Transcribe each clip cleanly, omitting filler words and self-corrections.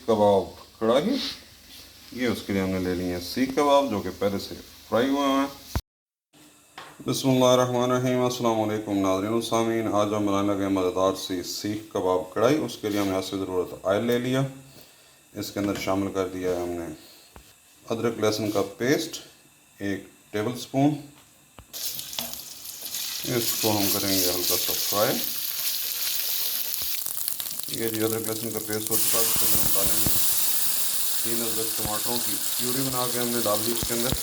कबाब कढ़ाई। ये उसके लिए हमने ले लिए हैं सीख कबाब जो कि पहले से फ्राई हुए हैं। बिस्मिल्लाहिर्रहमानिर्रहीम, अस्सलाम वालेकुम नाज़रीन सामीन। आज हम बनाने लगे मज़ेदार सी सीख कबाब कढ़ाई। उसके लिए हमने ऐसे ज़रूरत ऑयल ले लिया। इसके अंदर शामिल कर दिया है हमने अदरक लहसुन का पेस्ट 1 टेबल स्पून। इसको हम करेंगे हल्का सा फ्राई। ये जी अदरक लहसुन का पेस्ट हो चुका है। इसके अंदर हम डालेंगे 3 अदरक टमाटरों की प्यूरी बना के हमने डाल दी इसके अंदर।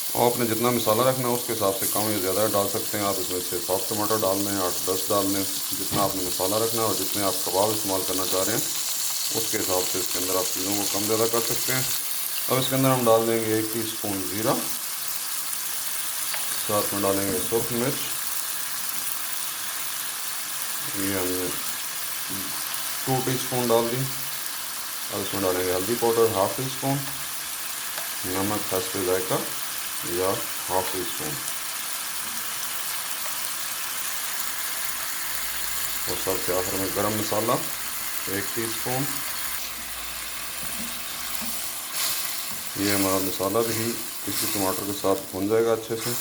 और आपने जितना मसाला रखना है उसके हिसाब से कम या ज़्यादा डाल सकते हैं। आप इसमें से 7 टमाटर डाल दें, 8-10 डाल दें, जितना आपने मसाला रखना है और जितने आप कबाब इस्तेमाल करना चाह रहे हैं उसके हिसाब से इसके अंदर आप चीज़ों को कम ज़्यादा कर सकते हैं। अब इसके अंदर हम डाल देंगे 1 टीस्पून ज़ीरा, साथ में डालेंगे सुर्ख मिर्च, ये हमने 2 टीस्पून डाल दी। अब इसमें डालेंगे हल्दी पाउडर 1/2 टीस्पून, नमक हस्ब जायका या 1/2 टीस्पून, और सबसे आखिर में गरम मसाला 1 टीस्पून। ये हमारा मसाला भी इसी टमाटर के साथ भुन जाएगा अच्छे से।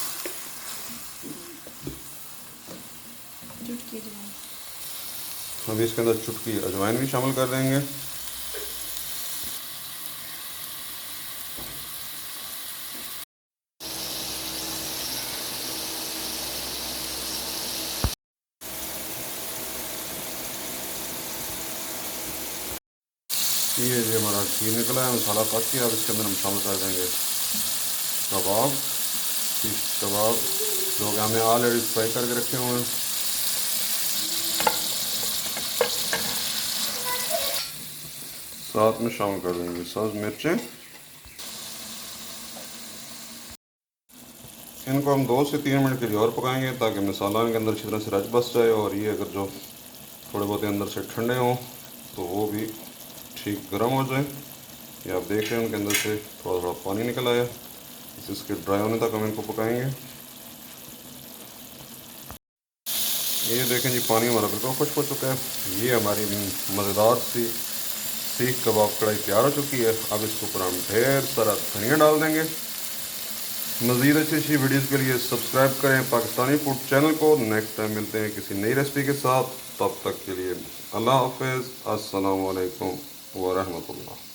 अभी इसके अंदर चुटकी अजवाइन भी शामिल कर देंगे। ये जो हमारा घी निकला है, मसाला पक गया। अब इसके अंदर हम शामिल कर देंगे कबाब, सीख कबाब जो कि हमने ऑलरेडी फ्राई करके रखे हुए हैं। साथ में शामिल कर देंगे सब्ज़ मिर्चें। इनको हम 2 से 3 मिनट के लिए और पकाएंगे ताकि मसाला इनके अंदर अच्छी तरह से रच बस जाए। और ये अगर जो थोड़े बहुत अंदर से ठंडे हों तो वो भी ठीक गर्म हो जाए। ये आप देख रहे हैं उनके अंदर से थोड़ा थोड़ा पानी निकल आया। इसके ड्राई होने तक हम इनको पकाएंगे। ये देखें जी, पानी हमारा बिल्कुल खुश्क हो चुका है। ये हमारी मज़ेदार सी सीख कबाब कढ़ाई तैयार हो चुकी है। अब इसके ऊपर हम ढेर सारा धनिया डाल देंगे। मज़ीद अच्छी अच्छी वीडियोज़ के लिए सब्सक्राइब करें पाकिस्तानी फूड चैनल को। नेक्स्ट टाइम मिलते हैं किसी नई रेसिपी के साथ। तब तक के लिए अल्लाह हाफ़िज़, अस्सलामु अलैकुम व रहमतुल्लाह।